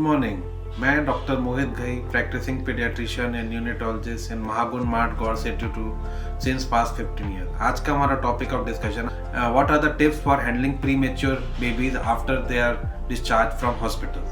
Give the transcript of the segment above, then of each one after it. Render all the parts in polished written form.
Morning. मैं doctor Mohit Ghai, practising paediatrician and neonatologist in Mahagun mart gods institute since past 15 year. आज का हमारा topic of discussion, what are the tips for handling premature babies after they are discharge from hospital.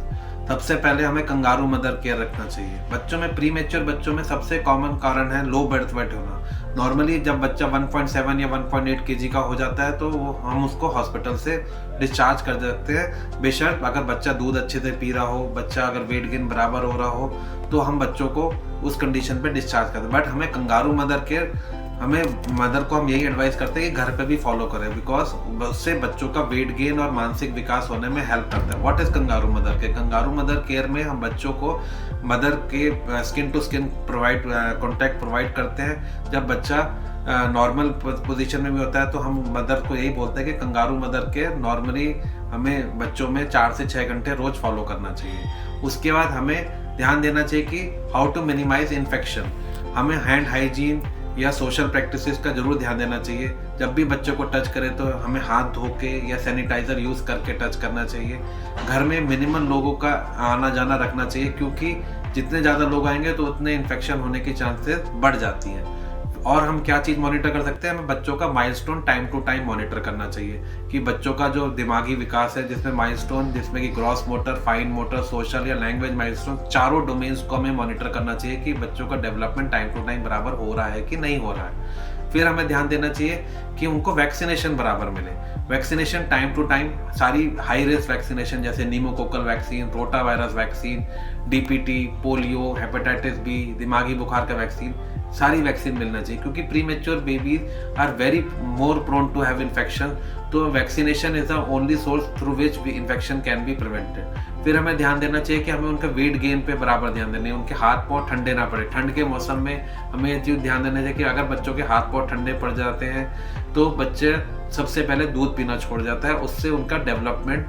सबसे पहले हमें kangaroo mother care रखना चाहिए। बच्चों में, प्री मेच्योर बच्चों में सबसे कॉमन कारण है लो बर्थ वेट होना। नॉर्मली जब बच्चा 1.7 या 1.8 केजी का हो जाता है तो हम उसको हॉस्पिटल से डिस्चार्ज कर देते हैं, बेशर्त अगर बच्चा दूध अच्छे से पी रहा हो, बच्चा अगर वेट गेन बराबर हो रहा हो तो हम बच्चों को उस कंडीशन पे डिस्चार्ज करते हैं। बट हमें कंगारू मदर केयर, मदर को हम यही एडवाइस करते हैं कि घर पे भी फॉलो करें, बिकॉज उससे बच्चों का वेट गेन और मानसिक विकास होने में हेल्प करता है। What is kangaroo mother care? Kangaroo mother care में हम बच्चों को मदर के skin to skin contact provide करते हैं। जब बच्चा नॉर्मल पोजीशन में भी होता है तो हम मदर को यही बोलते हैं कि कंगारू मदर केयर नॉर्मली हमें बच्चों में 4 से 6 घंटे रोज फॉलो करना चाहिए। उसके बाद हमें ध्यान देना चाहिए कि हाउ टू मिनिमाइज इन्फेक्शन। हमें हैंड हाइजीन या सोशल प्रैक्टिसेस का जरूर ध्यान देना चाहिए। जब भी बच्चों को टच करें तो हमें हाथ धो के या सैनिटाइजर यूज करके टच करना चाहिए। घर में मिनिमम लोगों का आना जाना रखना चाहिए, क्योंकि जितने ज़्यादा लोग आएंगे तो उतने इन्फेक्शन होने की चांसेस बढ़ जाती हैं। और हम क्या चीज़ मॉनिटर कर सकते हैं? हमें बच्चों का milestone time to time monitor करना चाहिए कि बच्चों का जो दिमागी विकास है, जिसमें माइलस्टोन, जिसमें कि gross motor, fine motor, social या लैंग्वेज माइलस्टोन, चारों डोमेन्स को हमें मॉनिटर करना चाहिए कि बच्चों का डेवलपमेंट टाइम टू टाइम बराबर हो रहा है कि नहीं हो रहा है। फिर हमें ध्यान देना चाहिए कि उनको वैक्सीनेशन बराबर मिले। वैक्सीनेशन टाइम टू टाइम, सारी हाई रिस्क वैक्सीनेशन जैसे pneumococcal vaccine, rota virus vaccine, DPT, polio, hepatitis B, दिमागी बुखार का वैक्सीन, सारी वैक्सीन मिलना चाहिए, क्योंकि premature babies are very more prone to have infection. तो vaccination is the only source through which infection can be prevented. फिर हमें ध्यान देना चाहिए कि हमें उनका वेट गेन पे बराबर ध्यान देना है। उनके हाथ पाँव ठंडे ना पड़े। ठंड के मौसम में हमें ये चीज़ ध्यान देना चाहिए कि अगर बच्चों के हाथ पाँव ठंडे पड़ जाते हैं तो बच्चे सबसे पहले दूध पीना छोड़ जाता है। उससे उनका डेवलपमेंट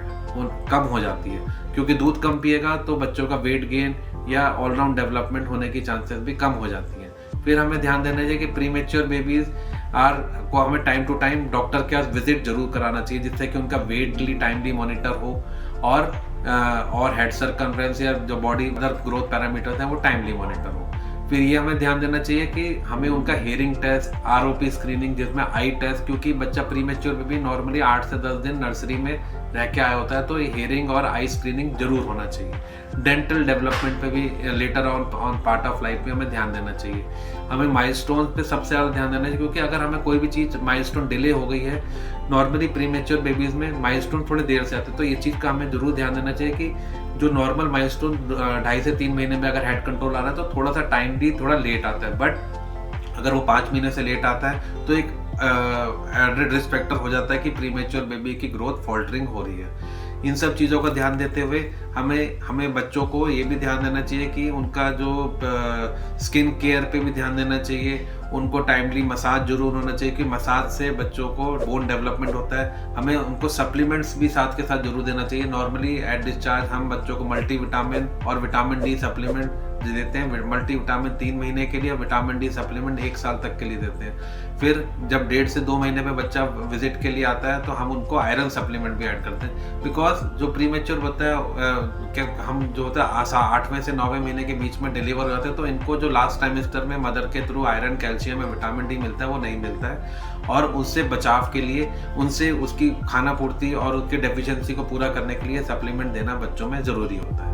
कम हो जाती है, क्योंकि दूध कम पिएगा तो बच्चों का वेट गेन या ऑलराउंड डेवलपमेंट होने की चांसेस भी कम हो जाती हैं। फिर हमें ध्यान देना चाहिए कि प्री मेच्योर बेबीज को हमें टाइम टू टाइम डॉक्टर के पास विजिट जरूर कराना चाहिए, जिससे कि उनका वेट टाइमली मॉनिटर हो और हेड सर्कमफ्रेंस या जो बॉडी अदर ग्रोथ पैरामीटर्स हैं वो टाइमली मॉनिटर हो। फिर ये हमें ध्यान देना चाहिए कि हमें उनका हेयरिंग टेस्ट, आरओपी स्क्रीनिंग, जिसमें आई टेस्ट, क्योंकि बच्चा प्री मेच्योर बेबी नॉर्मली 8 से 10 दिन नर्सरी में रह के आया होता है, तो हेयरिंग और आई स्क्रीनिंग जरूर होना चाहिए। डेंटल डेवलपमेंट पे भी later on part of life में हमें ध्यान देना चाहिए। हमें माइलस्टोन पे सबसे ज़्यादा ध्यान देना चाहिए, क्योंकि अगर हमें कोई भी चीज़ माइलस्टोन डिले हो गई है, नॉर्मली प्री मेच्योर बेबीज में माइलस्टोन थोड़ी देर से आते हैं, तो ये चीज़ का हमें जरूर ध्यान देना चाहिए कि जो नॉर्मल माइलस्टोन 2.5 से 3 महीने में अगर हेड कंट्रोल आ रहा है तो थोड़ा सा टाइम भी थोड़ा लेट आता है। बट अगर वो 5 महीने से लेट आता है तो एक एडेड रिस्क फैक्टर हो जाता है कि प्री मेच्योर बेबी की ग्रोथ फॉल्टरिंग हो रही है। इन सब चीज़ों का ध्यान देते हुए हमें बच्चों को ये भी ध्यान देना चाहिए कि उनका जो स्किन केयर पे भी ध्यान देना चाहिए। उनको टाइमली मसाज जरूर होना चाहिए, कि मसाज से बच्चों को बोन डेवलपमेंट होता है। हमें उनको सप्लीमेंट्स भी साथ के साथ जरूर देना चाहिए। नॉर्मली एट डिस्चार्ज हम बच्चों को मल्टीविटामिन और विटामिन डी सप्लीमेंट देते हैं। मल्टीविटामिन 3 महीने के लिए, विटामिन डी सप्लीमेंट 1 साल तक के लिए देते हैं। फिर जब 1.5 से 2 महीने में बच्चा विजिट के लिए आता है तो हम उनको आयरन सप्लीमेंट भी ऐड करते हैं, बिकॉज जो प्री मेच्योर होता है कि हम जो होता है 8वें से 9वें महीने के बीच में डिलीवर हो जाते हैं, तो इनको जो लास्ट ट्राइमेस्टर में मदर के थ्रू आयरन, कैल्शियम या विटामिन डी मिलता है वो नहीं मिलता है। और उससे बचाव के लिए, उनसे उसकी खाना पूर्ति और उसकी डेफिशिएंसी को पूरा करने के लिए सप्लीमेंट देना बच्चों में ज़रूरी होता है।